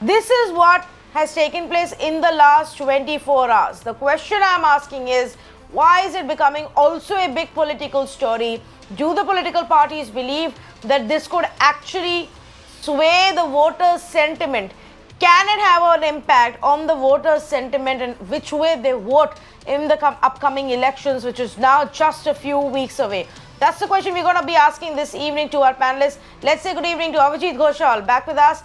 This is what has taken place in the last 24 hours. The question I'm asking is, why is it becoming also a big political story? Do the political parties believe that this could actually sway the voters' sentiment? Can it have an impact on the voters' sentiment and which way they vote in the upcoming elections, which is now just a few weeks away? That's the question we're going to be asking this evening to our panelists. Let's say good evening to AVIJIT GHOSAL, back with us,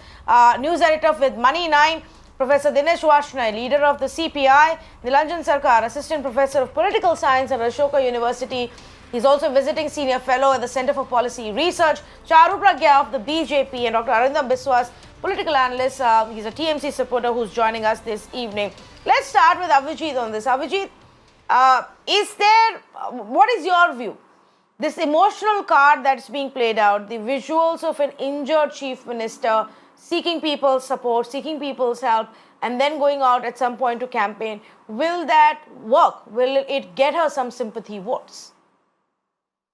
news editor with Money 9, Professor DINESH, VARSHNEY, leader of the CPI, NEELANJAN SIRCAR, assistant professor of political science at Ashoka University. He's also visiting senior fellow at the Center for Policy Research, CHARU PRAGYA of the BJP, and Dr. ARINDAM BISWAS, political analyst. He's a TMC supporter who's joining us this evening. Let's start with AVIJIT on this. AVIJIT, what is your view? This emotional card that's being played out, the visuals of an injured chief minister seeking people's support, seeking people's help, and then going out at some point to campaign, will that work? Will it get her some sympathy votes?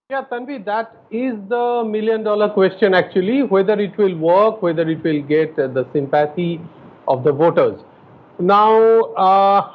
Yeah, Tanvi, that is the million-dollar question actually, whether it will work, whether it will get the sympathy of the voters. Now,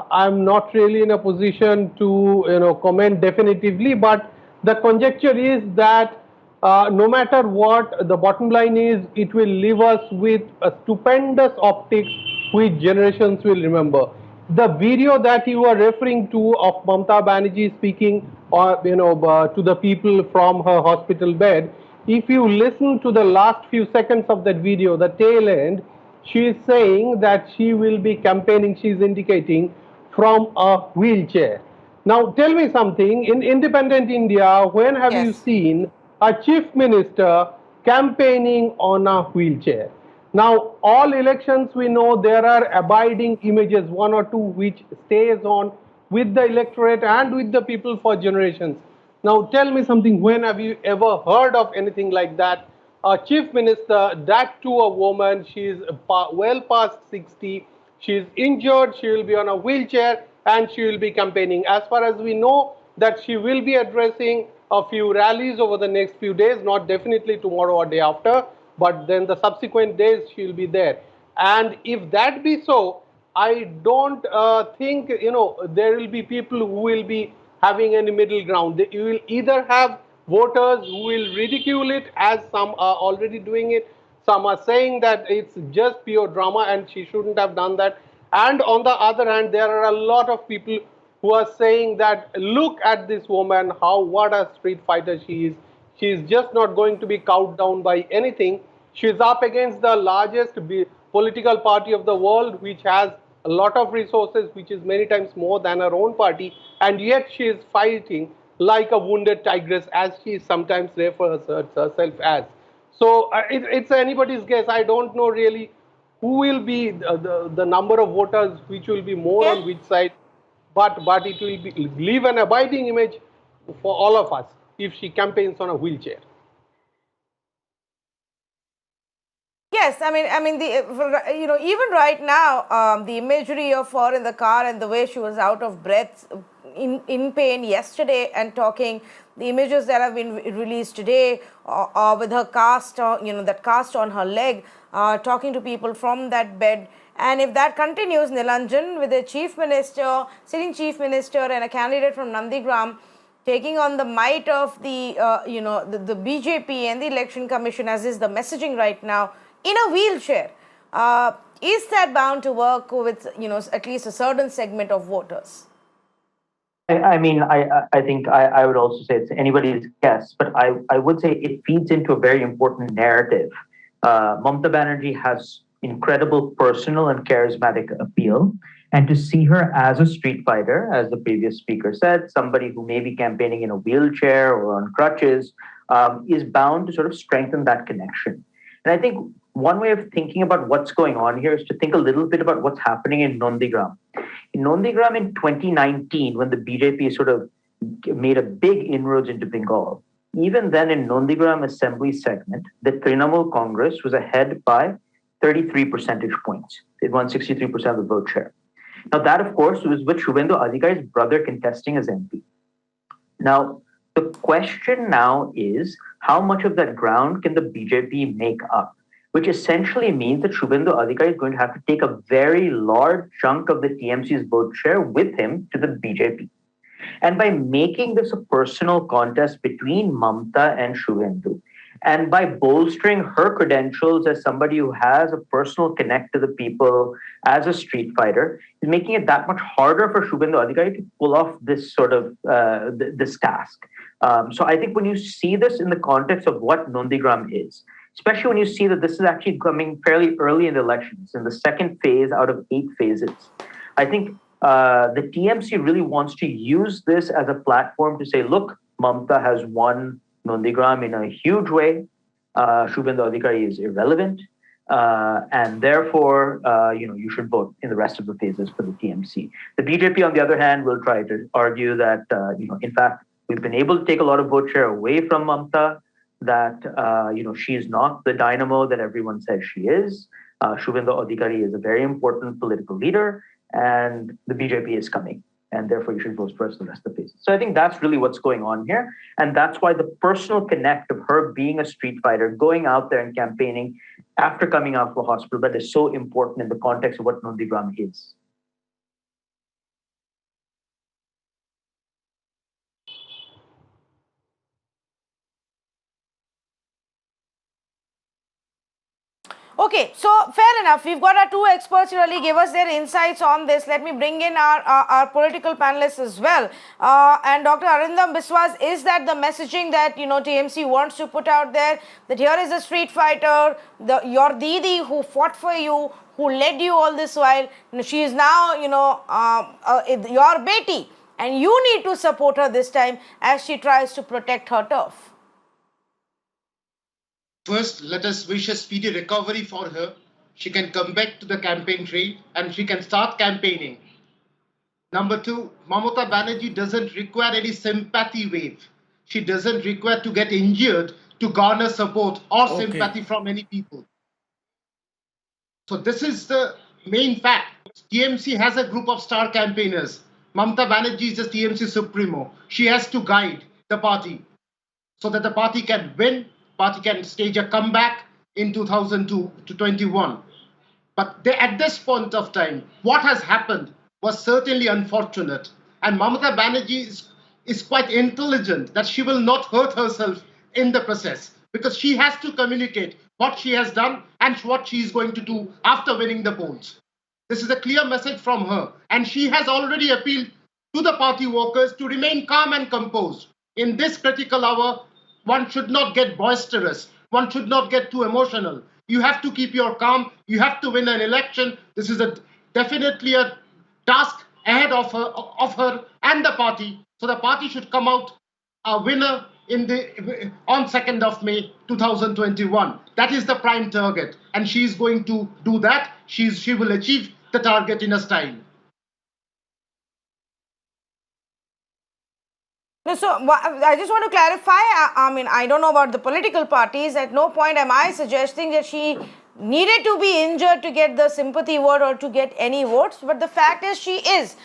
I'm not really in a position to comment definitively, but the conjecture is that no matter what, the bottom line is it will leave us with a stupendous optics which generations will remember. The video that you are referring to of Mamata Banerjee speaking to the people from her hospital bed, if you listen to the last few seconds of that video, the tail end, she is saying that she will be campaigning, she is indicating, from a wheelchair. Now, tell me something, in independent India, when have you seen a chief minister campaigning on a wheelchair? Now, all elections we know there are abiding images, one or two, which stays on with the electorate and with the people for generations. Now, tell me something, when have you ever heard of anything like that? A chief minister, that to a woman, she is well past 60, she is injured, she will be on a wheelchair, and she will be campaigning. As far as we know, that she will be addressing a few rallies over the next few days, not definitely tomorrow or day after, but then the subsequent days she will be there. And if that be so, I don't think there will be people who will be having any middle ground. You will either have voters who will ridicule it, as some are already doing it. Some are saying that it's just pure drama and she shouldn't have done that. And on the other hand, there are a lot of people who are saying that, look at this woman, what a street fighter she is. She is just not going to be cowed down by anything. She is up against the largest political party of the world, which has a lot of resources, which is many times more than her own party, and yet she is fighting like a wounded tigress, as she sometimes refers herself as. So it's anybody's guess. I don't know really who will be the number of voters which will be more on which side, but it will leave an abiding image for all of us if she campaigns on a wheelchair. Yes, I mean, even right now, the imagery of her in the car and the way she was out of breath, in pain yesterday, and talking, the images that have been released today, with her cast, that cast on her leg, talking to people from that bed. And if that continues, NEELANJAN, with a chief minister, sitting chief minister, and a candidate from Nandigram, taking on the might of the the BJP and the Election Commission, as is the messaging right now, in a wheelchair, is that bound to work with at least a certain segment of voters? I mean, I think I would also say it's anybody's guess, but I would say it feeds into a very important narrative. Mamata Banerjee has incredible personal and charismatic appeal, and to see her as a street fighter, as the previous speaker said, somebody who may be campaigning in a wheelchair or on crutches, is bound to sort of strengthen that connection. And I think one way of thinking about what's going on here is to think a little bit about what's happening in Nandigram. In Nandigram in 2019, when the BJP sort of made a big inroads into Bengal, even then in Nandigram assembly segment, the Trinamool Congress was ahead by 33 percentage points. It won 63% of the vote share. Now that, of course, was with Shubhendu Adhikari's brother contesting as MP. Now, the question now is, how much of that ground can the BJP make up? which essentially means that Shubhendu Adhikari is going to have to take a very large chunk of the TMC's vote share with him to the BJP. And by making this a personal contest between Mamta and Shubhendu, and by bolstering her credentials as somebody who has a personal connect to the people as a street fighter, is making it that much harder for Shubhendu Adhikari to pull off this sort of this task. So I think when you see this in the context of what Nandigram is, especially when you see that this is actually coming fairly early in the elections, in the second phase out of 8 phases, I think the TMC really wants to use this as a platform to say, look, Mamta has won Nandigram in a huge way. Shubhendu Adhikari is irrelevant. And therefore, you should vote in the rest of the phases for the TMC. The BJP, on the other hand, will try to argue that, in fact, we've been able to take a lot of vote share away from Mamta, that, she is not the dynamo that everyone says she is. Shubhendu Adhikari is a very important political leader, and the BJP is coming. And therefore, you should vote for the rest of the phases. So I think that's really what's going on here. And that's why the personal connect of her being a street fighter, going out there and campaigning after coming out of the hospital, that is so important in the context of what Nandigram is. Okay, so fair enough. We've got our 2 experts to really give us their insights on this. Let me bring in our political panelists as well. And Dr. Arindam Biswas, is that the messaging that, TMC wants to put out there, that here is a street fighter, your Didi who fought for you, who led you all this while, she is now, your Beti, and you need to support her this time as she tries to protect her turf? First, let us wish a speedy recovery for her. She can come back to the campaign trail and she can start campaigning. Number 2, Mamata Banerjee doesn't require any sympathy wave. She doesn't require to get injured to garner support or sympathy from many people. So this is the main fact. TMC has a group of star campaigners. Mamata Banerjee is the TMC supremo. She has to guide the party so that the party can win. Party can stage a comeback in 2002 to 21. But at this point of time, what has happened was certainly unfortunate. And Mamata Banerjee is quite intelligent that she will not hurt herself in the process, because she has to communicate what she has done and what she is going to do after winning the polls. This is a clear message from her. And she has already appealed to the party workers to remain calm and composed. In this critical hour, one should not get boisterous. One should not get too emotional. You have to keep your calm. You have to win an election. This is definitely a task ahead of her and the party. So the party should come out a winner on 2nd of May 2021. That is the prime target. And she is going to do that. She will achieve the target in a style. So I just want to clarify, I don't know about the political parties. At no point am I suggesting that she needed to be injured to get the sympathy vote or to get any votes. But the fact is she is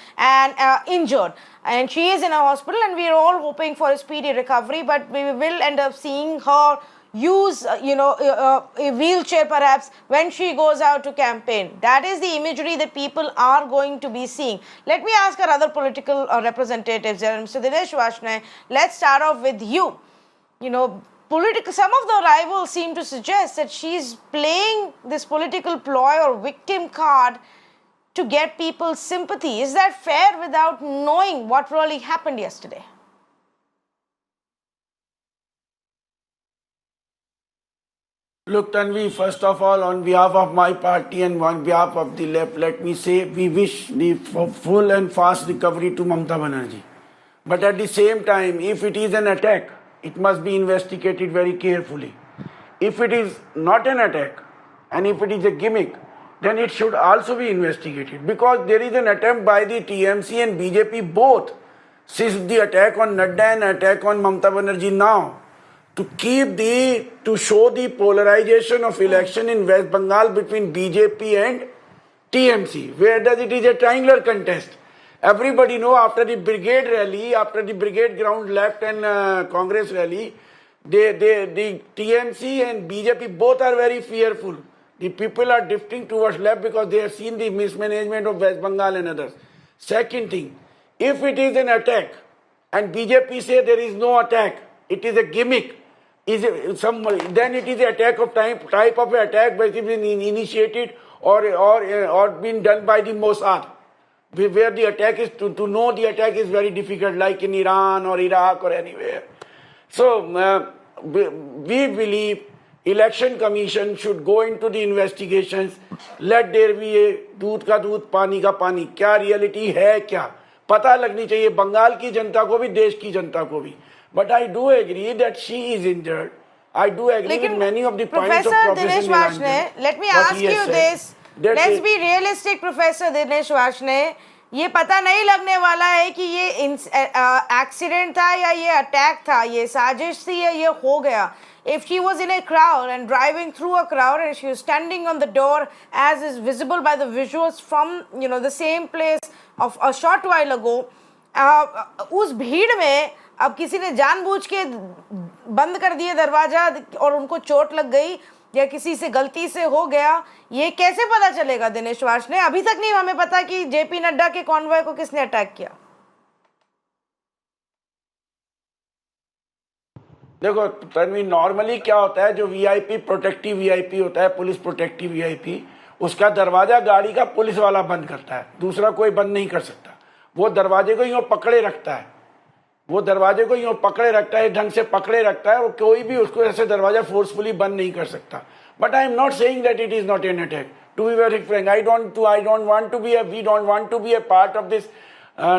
injured and she is in a hospital, and we are all hoping for a speedy recovery. But we will end up seeing her use, a wheelchair perhaps when she goes out to campaign. That is the imagery that people are going to be seeing. Let me ask our other political representatives here. Mr. Dinesh Varshney, let's start off with you. Some of the rivals seem to suggest that she's playing this political ploy or victim card to get people's sympathy. Is that fair without knowing what really happened yesterday? Look, Tanvi, first of all, on behalf of my party and on behalf of the left, let me say we wish the full and fast recovery to Mamata Banerjee. But at the same time, if it is an attack, it must be investigated very carefully. If it is not an attack and if it is a gimmick, then it should also be investigated, because there is an attempt by the TMC and BJP both, since the attack on Nadda and attack on Mamata Banerjee now, to show the polarization of election in West Bengal between BJP and TMC, where it is a triangular contest. Everybody know after the brigade rally, after the brigade ground left and Congress rally, The TMC and BJP both are very fearful. The people are drifting towards left because they have seen the mismanagement of West Bengal and others. Second thing, if it is an attack and BJP say there is no attack, it is a gimmick, then it is an attack of type of attack which has been initiated or been done by the Mossad, where the attack is to know the attack is very difficult, like in Iran or Iraq or anywhere. So we believe Election Commission should go into the investigations. Let there be a दूध का दूध पानी का पानी. क्या reality है क्या? पता लगनी चाहिए बंगाल की जनता को भी देश की जनता को भी. But I do agree that she is injured. I do agree with many of the points of Professor Dinesh Varshney, let me ask you this. Let's be realistic, Professor Dinesh Varshney. ये पता नहीं लगने वाला है कि ये accident था या ये अटैक था, ये साजिश थी या ये हो गया. If she was in a crowd and driving through a crowd and she was standing on the door as is visible by the visuals from the same place of a short while ago, उस भीड़ में अब किसी ने जानबूझ के बंद कर दिया दरवाजा और उनको चोट लग गई या किसी से गलती से हो गया, ये कैसे पता चलेगा दिनेश वार्ष्णेय? अभी तक नहीं हमें पता कि जेपी नड्डा के कॉन्वॉय को किसने अटैक किया. देखो तन्वी, नॉर्मली क्या होता है, जो वीआईपी प्रोटेक्टिव वीआईपी होता है, पुलिस प्रोटेक्टिव वीआईपी, उसका दरवाजा गाड़ी का पुलिस वाला बंद करता है, दूसरा कोई बंद नहीं कर सकता. वो दरवाजे को यूं पकड़े रखता है, वो दरवाजे को यूं पकड़े रखता है, ढंग से पकड़े रखता है, वो कोई भी उसको ऐसे दरवाजा फोर्सफुली बंद नहीं कर सकता. But I am not saying that it is not an attack. To be very frank, we don't want to be a part of this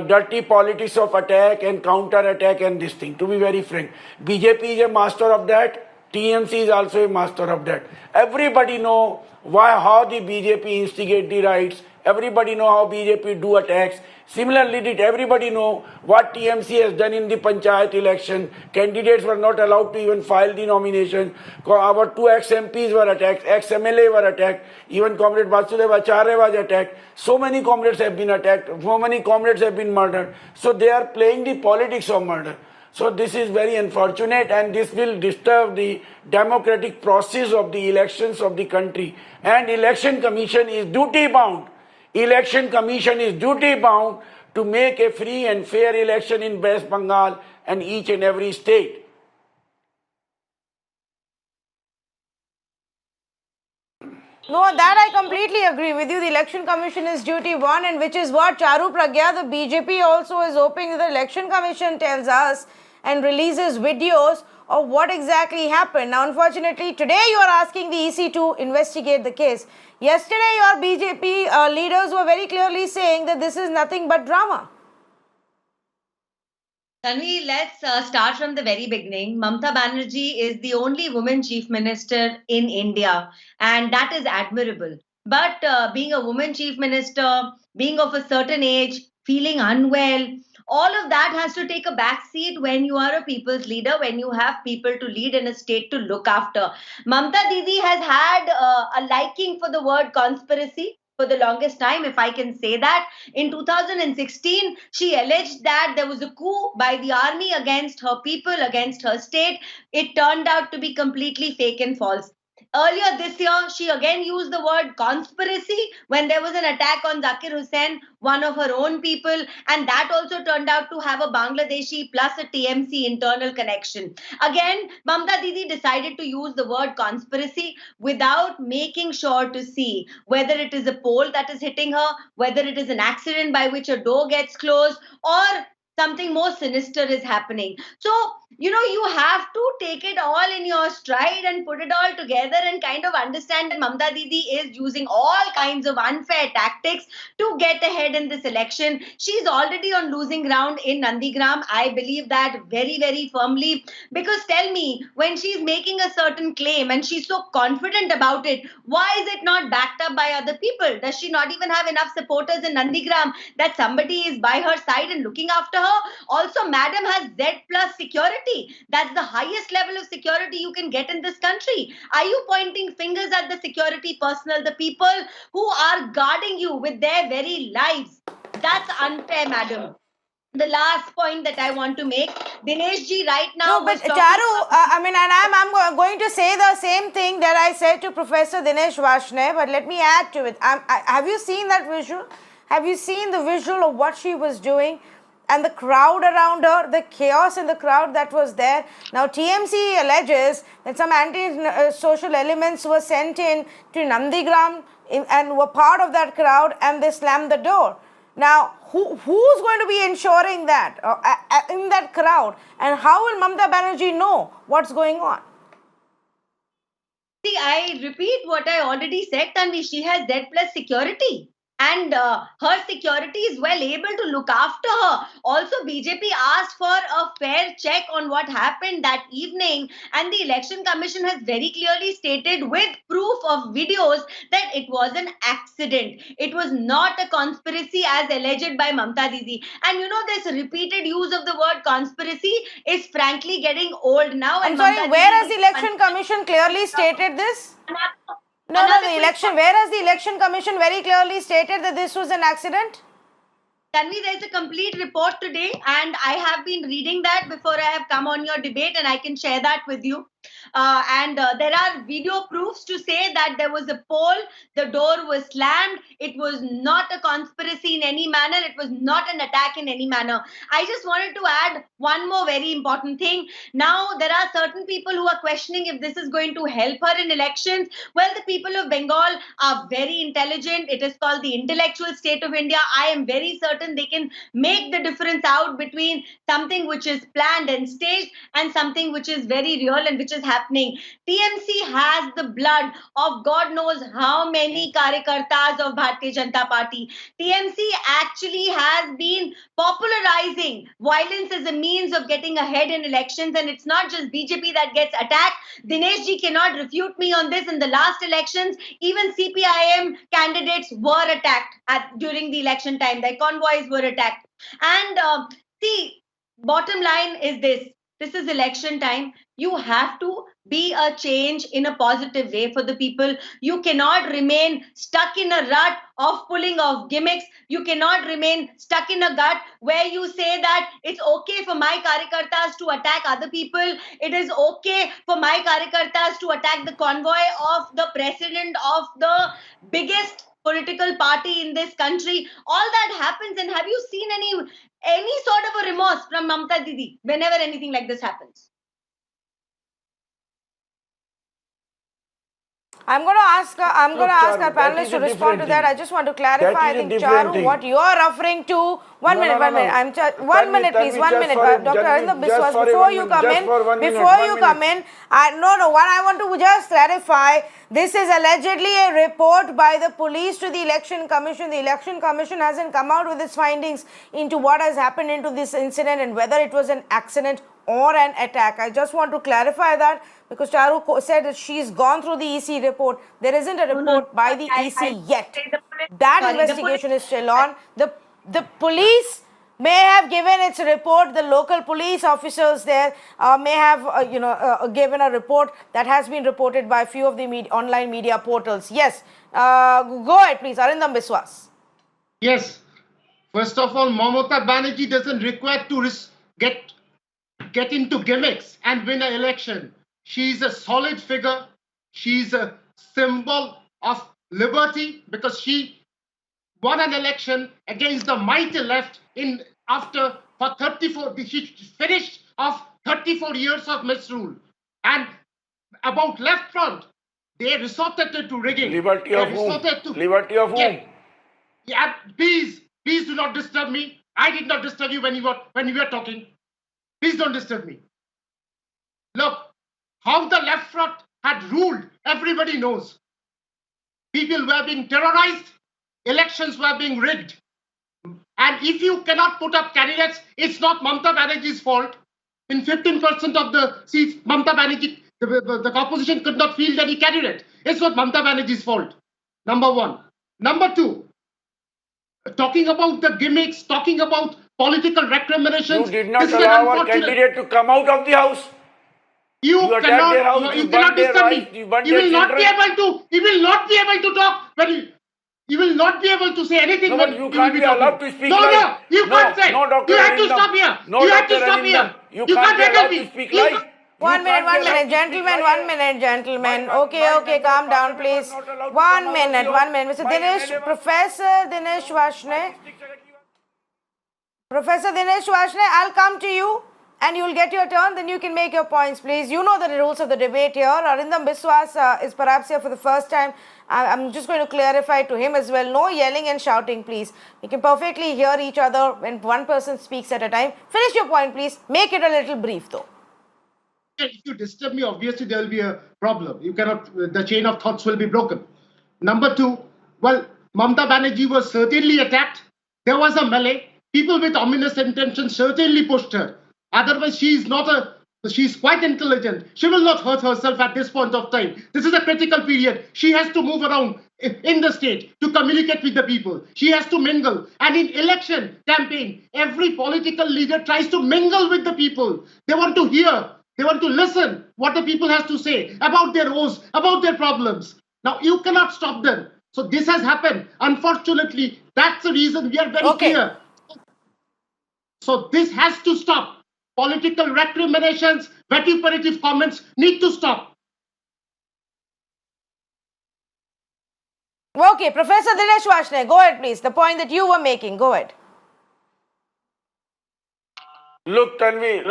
dirty politics of attack and counter attack and this thing. To be very frank, BJP is a master of that. TMC is also a master of that. Everybody know how the BJP instigate the riots. Everybody know how BJP do attacks. Similarly, did everybody know what TMC has done in the Panchayat election? Candidates were not allowed to even file the nomination. Our two ex-MPs were attacked, ex-MLA were attacked, even Comrade Vasudev Acharya was attacked. So many comrades have been attacked, so many comrades have been murdered. So they are playing the politics of murder. So this is very unfortunate, and this will disturb the democratic process of the elections of the country. And Election Commission is duty bound. Election Commission is duty bound to make a free and fair election in West Bengal and each and every state. No, that I completely agree with you. The Election Commission is duty one, and which is what CHARU PRAGYA, the BJP also is hoping that the Election Commission tells us and releases videos of what exactly happened. Now, unfortunately, today you are asking the EC to investigate the case. Yesterday, your BJP leaders were very clearly saying that this is nothing but drama. Tanvi, let's start from the very beginning. Mamata Banerjee is the only woman chief minister in India, and that is admirable. But being a woman chief minister, being of a certain age, feeling unwell, all of that has to take a back seat when you are a people's leader, when you have people to lead and a state to look after. Mamata Didi has had a liking for the word conspiracy for the longest time, if I can say that. In 2016, she alleged that there was a coup by the army against her people, against her state. It turned out to be completely fake and false. Earlier this year, she again used the word conspiracy when there was an attack on Zakir Hussain, one of her own people, and that also turned out to have a Bangladeshi plus a TMC internal connection. Again, Mamata Didi decided to use the word conspiracy without making sure to see whether it is a pole that is hitting her, whether it is an accident by which a door gets closed, or something more sinister is happening. So, you have to take it all in your stride and put it all together and kind of understand that Mamata Didi is using all kinds of unfair tactics to get ahead in this election. She's already on losing ground in Nandigram. I believe that very, very firmly. Because tell me, when she's making a certain claim and she's so confident about it, why is it not backed up by other people? Does she not even have enough supporters in Nandigram that somebody is by her side and looking after her? Also, madam has Z plus security. That's the highest level of security you can get in this country. Are you pointing fingers at the security personnel, the people who are guarding you with their very lives? That's unfair, madam. the last point that I want to make, Dinesh ji right now No, but was talking Charu, about- I mean, and I'm going to say the same thing that I said to Professor Dinesh VarshneY, but let me add to it. Have you seen that visual? Have you seen the visual of what she was doing? And the crowd around her, the chaos in the crowd that was there. Now, TMC alleges that some anti-social elements were sent in to Nandigram and were part of that crowd, and they slammed the door. Now, who's going to be ensuring that in that crowd? And how will Mamata Banerjee know what's going on? See, I repeat what I already said, Tanvi. She has Z plus security. And her security is well able to look after her. Also, BJP asked for a fair check on what happened that evening, and the Election Commission has very clearly stated with proof of videos that it was an accident. It was not a conspiracy as alleged by Mamta Didi. And you know, this repeated use of the word conspiracy is frankly getting old now. I'm sorry, where has the Election Commission clearly stated this? No, the election. Where has the Election Commission very clearly stated that this was an accident? Tanvi, there's a complete report today, and I have been reading that before I have come on your debate, and I can share that with you. There are video proofs to say that there was a poll, the door was slammed, it was not a conspiracy in any manner, it was not an attack in any manner. I just wanted to add one more very important thing. Now, there are certain people who are questioning if this is going to help her in elections. Well, the people of Bengal are very intelligent. It is called the intellectual state of India. I am very certain they can make the difference out between something which is planned and staged and something which is very real and which is happening. TMC has the blood of God knows how many karyakartas of Bharatiya Janata Party. TMC actually has been popularizing violence as a means of getting ahead in elections, and it's not just BJP that gets attacked. Dinesh ji cannot refute me on this. In the last elections, even CPIM candidates were attacked during the election time. Their convoys were attacked. And see, bottom line is this. This is election time. You have to be a change in a positive way for the people. You cannot remain stuck in a rut of pulling off gimmicks. You cannot remain stuck in a gut where you say that it's okay for my karyakartas to attack other people. It is okay for my karyakartas to attack the convoy of the president of the biggest political party in this country. All that happens, and have you seen any sort of a remorse from Mamta Didi whenever anything like this happens? I'm going to ask our panelists to respond to that. I just want to clarify. I think, Charu, what you are referring to. One minute. One minute, please. 1 minute. Dr. Arindam Biswas, before you come in, what I want to just clarify, this is allegedly a report by the police to the Election Commission. The Election Commission hasn't come out with its findings into what has happened into this incident and whether it was an accident or an attack. I just want to clarify that because Charu said that she's gone through the EC report. There isn't a report by the EC yet. That investigation is still on. The police may have given its report. The local police officers there may have given a report that has been reported by a few of the online media portals. Yes, go ahead please, Arindam Biswas. Yes, first of all, Mamata Banerjee doesn't require to get into gimmicks and win an election. She's a solid figure. She's a symbol of liberty because she won an election against the mighty left for 34. She finished off 34 years of misrule. And about left front, they resorted to rigging. Liberty of whom? Liberty of whom? Yeah, please do not disturb me. I did not disturb you when you were talking. Please don't disturb me. Look, how the left front had ruled, everybody knows. People were being terrorized, elections were being rigged. And if you cannot put up candidates, it's not Mamata Banerjee's fault. In 15% of the seats, Mamata Banerjee, the opposition could not field any candidate. It's not Mamata Banerjee's fault. Number one. Number two, talking about the gimmicks, talking about political recriminations. You did not allow our candidate to come out of the house. You cannot disturb me. He will not be able to talk when You will not be able to say anything. No, when but you will can't be talking. allowed to speak No, live. no, you No, can't say. no, Dr. You have to Arindam. stop here. No, You have to Dr. stop Arindam. here. You You can't be can't allowed me. to speak You live. can't- One minute, gentlemen, gentlemen. Okay, calm down, please. 1 minute, 1 minute. Mr. Dinesh, Professor Dinesh Varshney. Professor Dinesh Varshney, I'll come to you and you'll get your turn, then you can make your points, please. You know the rules of the debate here. Arindam Biswas is perhaps here for the first time. I'm just going to clarify to him as well. No yelling and shouting, please. We can perfectly hear each other when one person speaks at a time. Finish your point, please. Make it a little brief, though. If you disturb me, obviously there will be a problem. You cannot, the chain of thoughts will be broken. Number two, well, Mamata Banerjee was certainly attacked. There was a melee. People with ominous intentions certainly pushed her. Otherwise, she's quite intelligent. She will not hurt herself at this point of time. This is a critical period. She has to move around in the state to communicate with the people. She has to mingle. And in election campaign, every political leader tries to mingle with the people. They want to hear. They want to listen what the people has to say about their woes, about their problems. Now, you cannot stop them. So this has happened. Unfortunately, that's the reason we are very clear. So this has to stop. Political recriminations, vituperative comments need to stop. Okay, Professor Dinesh Varshney, go ahead, please. The point that you were making, go ahead. Look, Tanvi,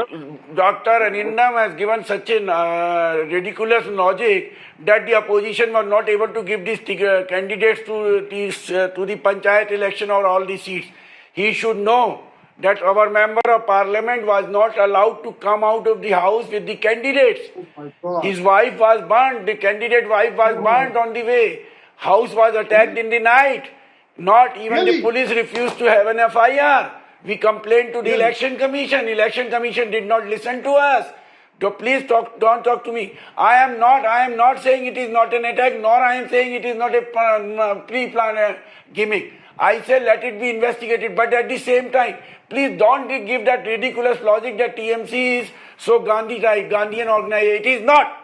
Dr. Arindam has given such a ridiculous logic that the opposition was not able to give these candidates to the panchayat election or all the seats. He should know that our member of parliament was not allowed to come out of the house with the candidates. His wife was burnt, the candidate wife was burnt on the way. House was attacked in the night. Not even the police refused to have an FIR. We complained to the election commission. Election commission did not listen to us. So please don't talk to me. I am not saying it is not an attack, nor I am saying it is not a pre-planned gimmick. I say let it be investigated, but at the same time, please don't give that ridiculous logic that TMC is so Gandhian organization. It is not.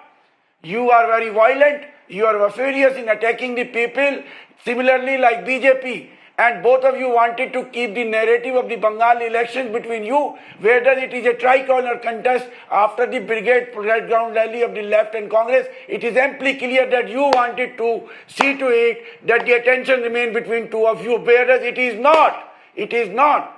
You are very violent. You are furious in attacking the people. Similarly, like BJP. And both of you wanted to keep the narrative of the Bengal elections between you, whether it is a tricolor contest after the brigade ground rally of the left and Congress. It is amply clear that you wanted to see to it that the attention remained between two of you, whereas it is not. It is not.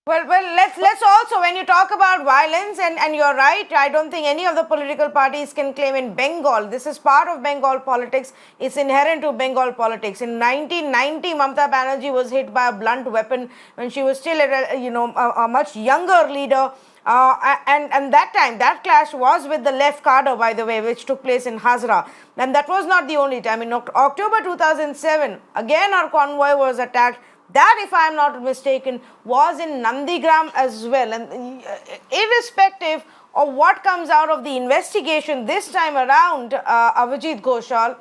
Well, let's also, when you talk about violence, and you're right, I don't think any of the political parties can claim in Bengal. This is part of Bengal politics. It's inherent to Bengal politics. In 1990, Mamata Banerjee was hit by a blunt weapon when she was still a much younger leader. And that time, that clash was with the left cadre, by the way, which took place in Hazra. And that was not the only time. In October 2007, again our convoy was attacked. That, if I am not mistaken, was in Nandigram as well. And irrespective of what comes out of the investigation this time around, AVIJIT GHOSAL,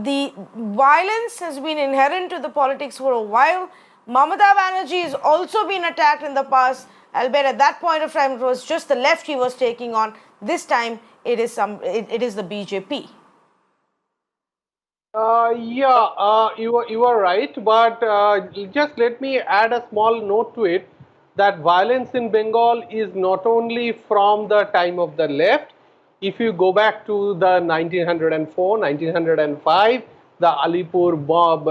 the violence has been inherent to the politics for a while. Mamata Banerjee has also been attacked in the past, albeit at that point of time it was just the left he was taking on. This time it is the BJP. You are right, but just let me add a small note to it that violence in Bengal is not only from the time of the left. If you go back to the 1904, 1905, the Alipur bomb,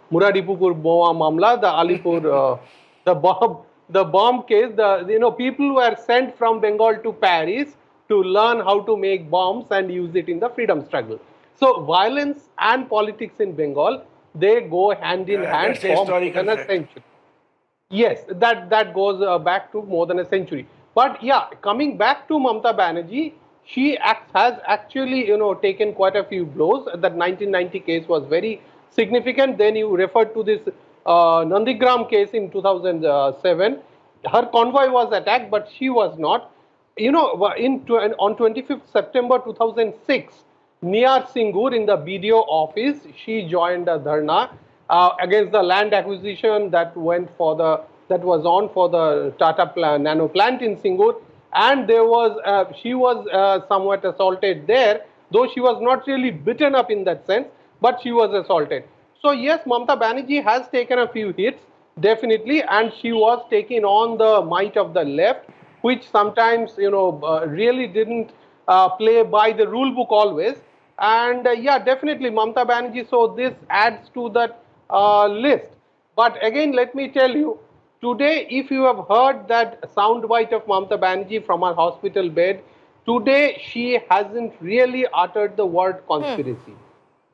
Muradipukur bomb Mamla, the Alipur, the bomb case, people were sent from Bengal to Paris to learn how to make bombs and use it in the freedom struggle. So violence and politics in Bengal, they go hand in hand for more than a century. Yes, that goes back to more than a century. But yeah, coming back to Mamata Banerjee, she has actually taken quite a few blows. That 1990 case was very significant. Then you referred to this Nandigram case in 2007. Her convoy was attacked, but she was not. On 25th September 2006. Near Singur in the BDO office, she joined a dharna against the land acquisition that was on for the Tata nano plant in Singur, and she was somewhat assaulted there. though she was not really beaten up in that sense, but she was assaulted. So yes, Mamata Banerjee has taken a few hits, definitely, and she was taking on the might of the left, which sometimes, really didn't play by the rule book always. And yeah, definitely Mamata Banerjee, so this adds to that list. But again, let me tell you, today, if you have heard that soundbite of Mamata Banerjee from her hospital bed, today she hasn't really uttered the word conspiracy.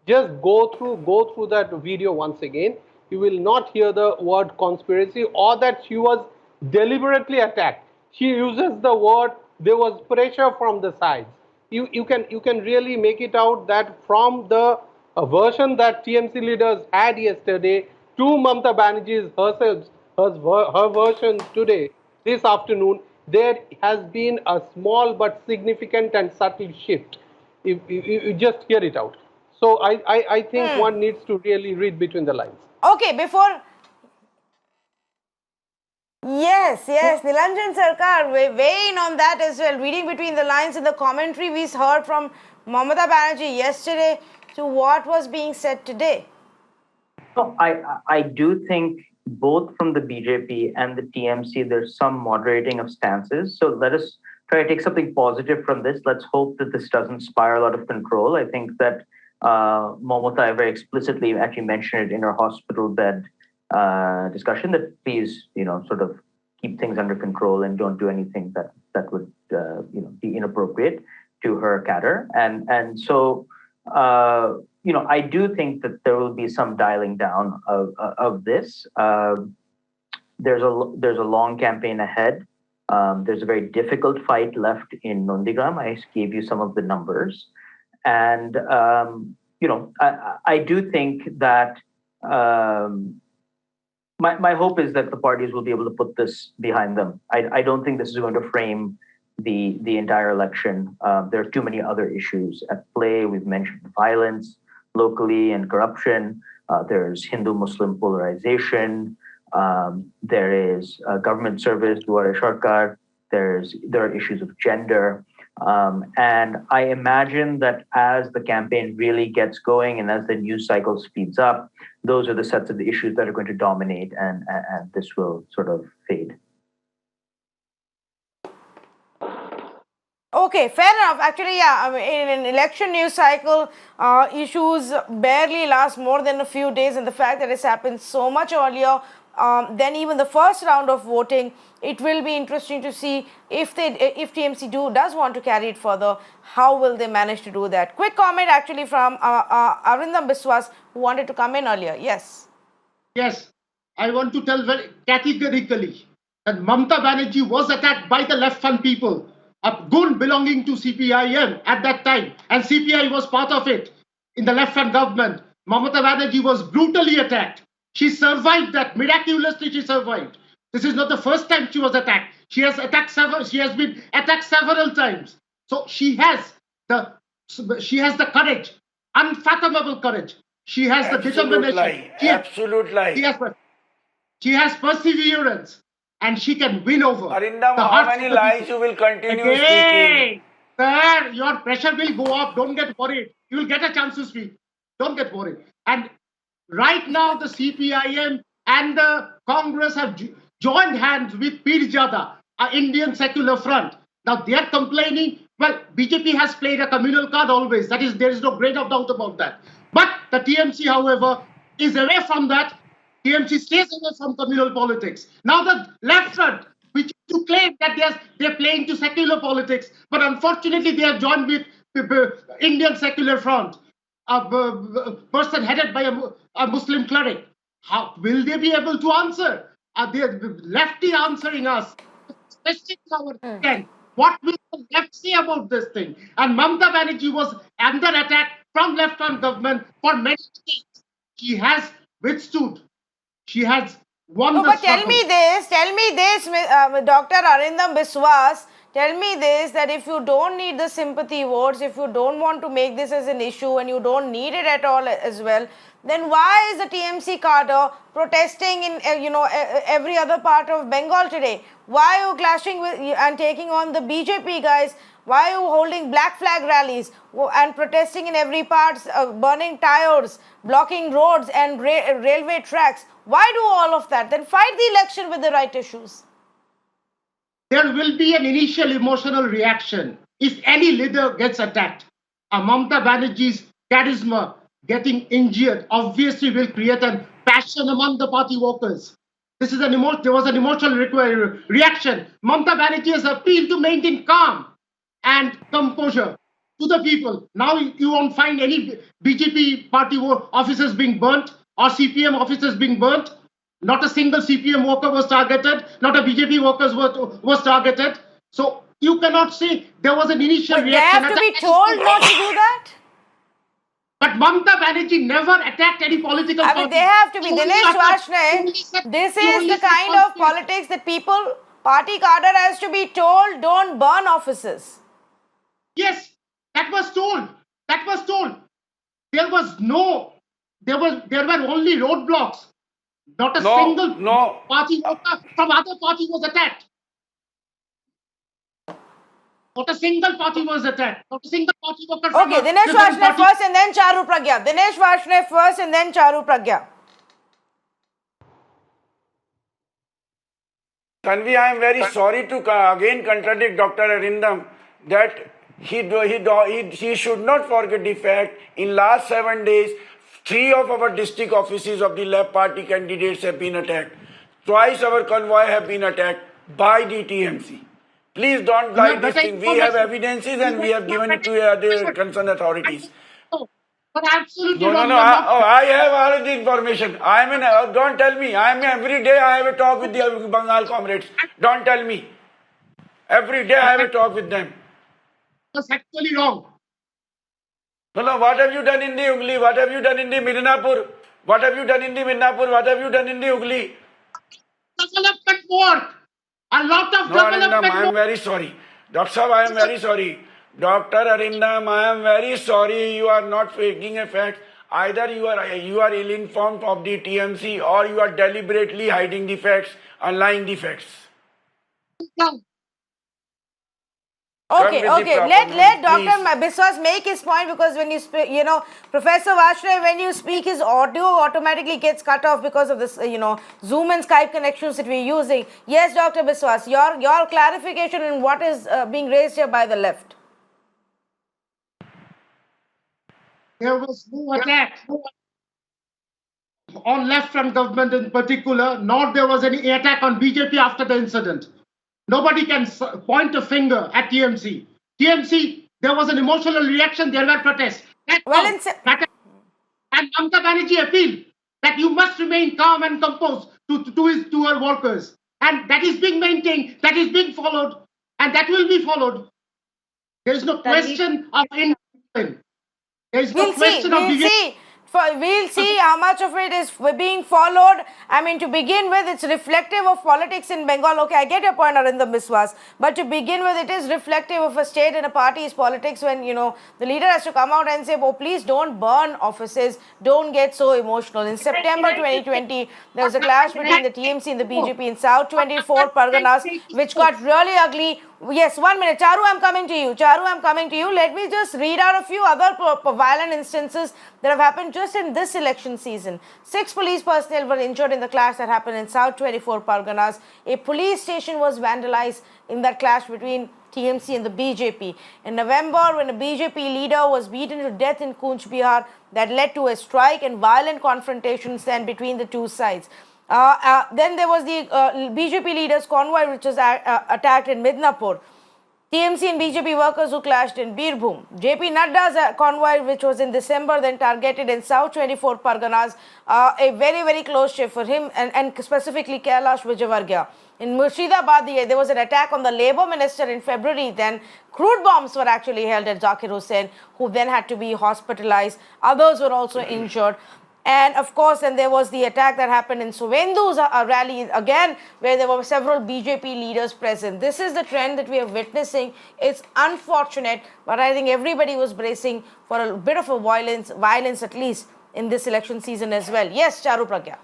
Just go through that video once again. You will not hear the word conspiracy or that she was deliberately attacked. She uses the word there was pressure from the sides. You can really make it out that from the version that TMC leaders had yesterday to Mamata Banerjee's herself, her version today, this afternoon, there has been a small but significant and subtle shift. If you just hear it out. So I think one needs to really read between the lines. Okay, before. Yes, Nilanjan Sarkar, weigh in on that as well. Reading between the lines in the commentary we heard from Mamata Banerjee yesterday to what was being said today. So I do think both from the BJP and the TMC, there's some moderating of stances. So let us try to take something positive from this. Let's hope that this doesn't spiral out of control. I think that Mamata very explicitly actually mentioned it in her hospital bed discussion that please, sort of keep things under control and don't do anything that would, be inappropriate to her cadre. And so, I do think that there will be some dialing down of this. There's a long campaign ahead. There's a very difficult fight left in Nandigram. I gave you some of the numbers. And, I do think that my hope is that the parties will be able to put this behind them. I don't think this is going to frame the entire election. There are too many other issues at play. We've mentioned violence locally and corruption. There's Hindu-Muslim polarization. There is government service, SIRCAR. There are issues of gender. And I imagine that as the campaign really gets going and as the news cycle speeds up, those are the sets of the issues that are going to dominate, and this will sort of fade. Okay, fair enough. Actually, yeah, in an election news cycle, issues barely last more than a few days, and the fact that it's happened so much earlier than even the first round of voting, it will be interesting to see if TMC does want to carry it further, how will they manage to do that. Quick comment actually from ARINDAM BISWAS, who wanted to come in earlier. Yes. Yes, I want to tell very categorically that Mamata Banerjee was attacked by the left front people, a goon belonging to CPIM at that time, and CPI was part of it in the left front government. Mamata Banerjee was brutally attacked. She survived that. Miraculously, she survived. This is not the first time she was attacked. She has been attacked several times. So she has the courage, unfathomable courage. She has the determination. Absolute lie. She has perseverance, and she can win over. Arindam, how many lies you will continue speaking? Sir, your pressure will go up. Don't get worried. You will get a chance to speak. Don't get worried. And right now, the CPIM and the Congress have joined hands with Pirjada, an Indian secular front. Now they are complaining. Well, BJP has played a communal card always. There is no grain of doubt about that. But the TMC, however, is away from that. TMC stays away from communal politics. Now the left front, which to claim that they're playing to secular politics, but unfortunately they have joined with Indian secular front, a person headed by a Muslim cleric. How will they be able to answer? They lefty answering us, especially our intent. What will the left say about this thing? And Mamata Banerjee was under attack from left-hand government for many days. She has withstood. She has won the but struggle. tell me this, Dr. Arindam Biswas, tell me this, that if you don't need the sympathy votes, if you don't want to make this as an issue and you don't need it at all as well, then why is the TMC cadre protesting in every other part of Bengal today? Why are you clashing with and taking on the BJP guys? Why are you holding black flag rallies and protesting in every part, burning tires, blocking roads and railway tracks? Why do all of that? Then fight the election with the right issues. There will be an initial emotional reaction if any leader gets attacked. Mamata Banerjee's charisma getting injured obviously will create a passion among the party workers. There was an emotional reaction. Mamata Banerjee has appealed to maintain calm and composure to the people. Now you won't find any BJP party officers being burnt or CPM officers being burnt. Not a single CPM worker was targeted. Not a BJP worker was targeted. So you cannot say there was an initial reaction. They have to be told not to do that. But Mamata Banerjee never attacked any political party. They have to be. Dinesh VARSHNEY, this is the kind of politics that party cadre has to be told, don't burn offices. Yes, that was told. That was told. There were only roadblocks. Not a single party worker from other party was attacked. Not a single party was attacked. Not a single party worker from Dinesh VARSHNEY first and then CHARU PRAGYA. Dinesh VARSHNEY first and then CHARU PRAGYA. Tanvi, I am very sorry to again contradict Dr. Arindam that he should not forget the fact in last 7 days, 3 of our district offices of the left party candidates have been attacked. Twice our convoy have been attacked by the TMC. Please don't lie this thing. We have evidences and we have given it to the concerned authorities. But absolutely no. I have all the information. Don't tell me. Every day I have a talk with the Bengal comrades. Don't tell me. Every day I have a talk with them. That's actually wrong. No, what have you done in the Ugli? What have you done in the Midnapur? What have you done in the Midnapur? What have you done in the Ugli? Development work. A lot of development work. I am very sorry. Dr. Sahab, I am very sorry. Dr. Arindam, I am very sorry. You are not faking a fact. Either you are ill-informed of the TMC or you are deliberately hiding the facts and lying the facts. Okay. Let Dr. Biswas make his point, because when you Professor VARSHNEY, when you speak, his audio automatically gets cut off because of this, Zoom and Skype connections that we're using. Yes, Dr. Biswas, your clarification on what is being raised here by the left. There was no attack on left front government in particular, nor there was any attack on BJP after the incident. Nobody can point a finger at TMC. TMC, there was an emotional reaction, there were protests. And Mamata Banerjee appealed that you must remain calm and composed to her workers. And that is being maintained, that is being followed, and that will be followed. There is no question of indiscipline. There is no question of behavior. We'll see how much of it is being followed. I mean, to begin with, it's reflective of politics in Bengal. Okay, I get your point, ARINDAM BISWAS. But to begin with, it is reflective of a state and a party's politics when, the leader has to come out and say, oh, please don't burn offices. Don't get so emotional. In September 2020, there was a clash between the TMC and the BJP in South 24 Parganas, which got really ugly. Yes, 1 minute. Charu, I'm coming to you. Charu, I'm coming to you. Let me just read out a few other violent instances that have happened just in this election season. 6 police personnel were injured in the clash that happened in South 24 Parganas. A police station was vandalized in that clash between TMC and the BJP. In November, when a BJP leader was beaten to death in Cooch Behar, that led to a strike and violent confrontations then between the two sides. Then there was the BJP leaders' convoy which was attacked in Midnapur. TMC and BJP workers who clashed in Birbhum. JP Nadda's convoy, which was in December, then targeted in South 24 Parganas, a very, very close shave for him and specifically Kailash Vijayvargiya. In Murshidabad, there was an attack on the Labour Minister in February. Then crude bombs were actually held at Zakir Hussain, who then had to be hospitalized. Others were also injured. And of course, then there was the attack that happened in Suvendu's rally again, where there were several BJP leaders present. This is the trend that we are witnessing. It's unfortunate, but I think everybody was bracing for a bit of a violence at least in this election season as well. Yes, Charu Pragya.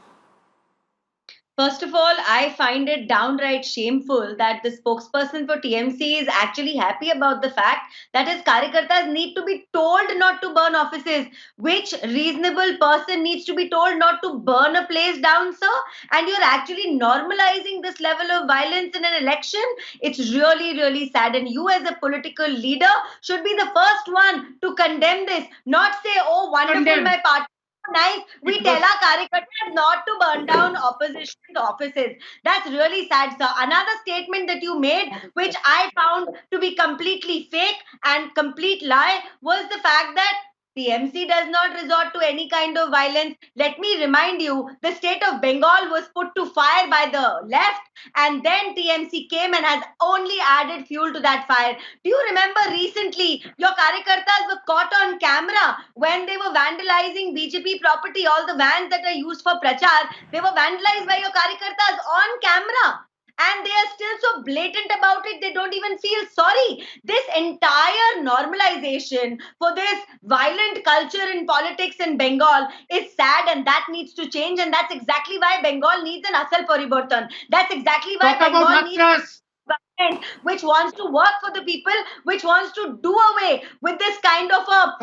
First of all, I find it downright shameful that the spokesperson for TMC is actually happy about the fact that his karyakartas need to be told not to burn offices. Which reasonable person needs to be told not to burn a place down, sir? And you're actually normalizing this level of violence in an election? It's really, really sad. And you as a political leader should be the first one to condemn this, not say, oh, wonderful, my party. Nice. We tell our karyakartas not to burn down opposition offices. That's really sad, sir. Another statement that you made, which I found to be completely fake and complete lie, was the fact that TMC does not resort to any kind of violence. Let me remind you, the state of Bengal was put to fire by the left, and then TMC came and has only added fuel to that fire. Do you remember recently your karyakartas were caught on camera when they were vandalizing BJP property, all the vans that are used for prachar, they were vandalized by your karyakartas on camera. And they are still so blatant about it, they don't even feel sorry. This entire normalization for this violent culture in politics in Bengal is sad, and that needs to change. And that's exactly why Bengal needs an asal paribartan. That's exactly why Bengal needs government which wants to work for the people, which wants to do away with this kind of a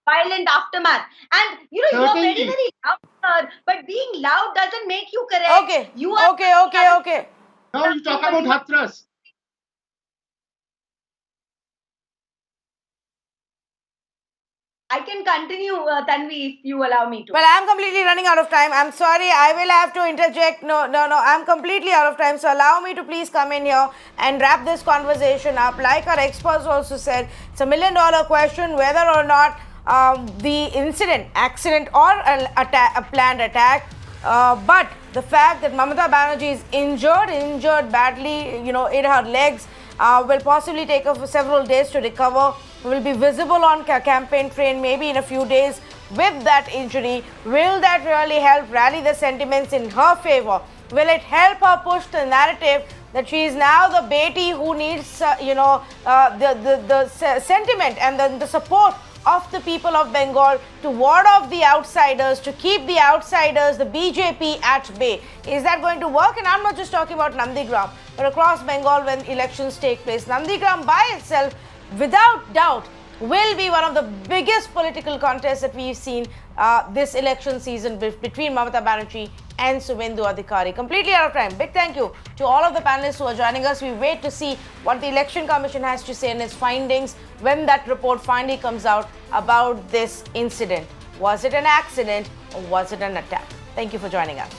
violent aftermath. And you're very, very loud, sir, but being loud doesn't make you correct. Okay. You are Okay. Now you talk about Hathras. I can continue, Tanvi, if you allow me to. Well, I'm completely running out of time. I'm sorry, I will have to interject. No, I'm completely out of time. So allow me to please come in here and wrap this conversation up. Like our experts also said, it's $1 million question whether or not the incident, accident or a planned attack, but the fact that Mamata Banerjee is injured badly, in her legs, will possibly take several days to recover, will be visible on campaign train maybe in a few days with that injury. Will that really help rally the sentiments in her favor? Will it help her push the narrative that she is now the Beti who needs, the sentiment and the support of the people of Bengal to ward off the outsiders, to keep the outsiders, the BJP at bay? Is that going to work? And I'm not just talking about Nandigram, but across Bengal when elections take place. Nandigram by itself, without doubt, will be one of the biggest political contests that we've seen this election season between Mamata Banerjee and Suvendu Adhikari. Completely out of time. Big thank you to all of the panelists who are joining us. We wait to see what the Election Commission has to say in its findings when that report finally comes out about this incident. Was it an accident or was it an attack? Thank you for joining us.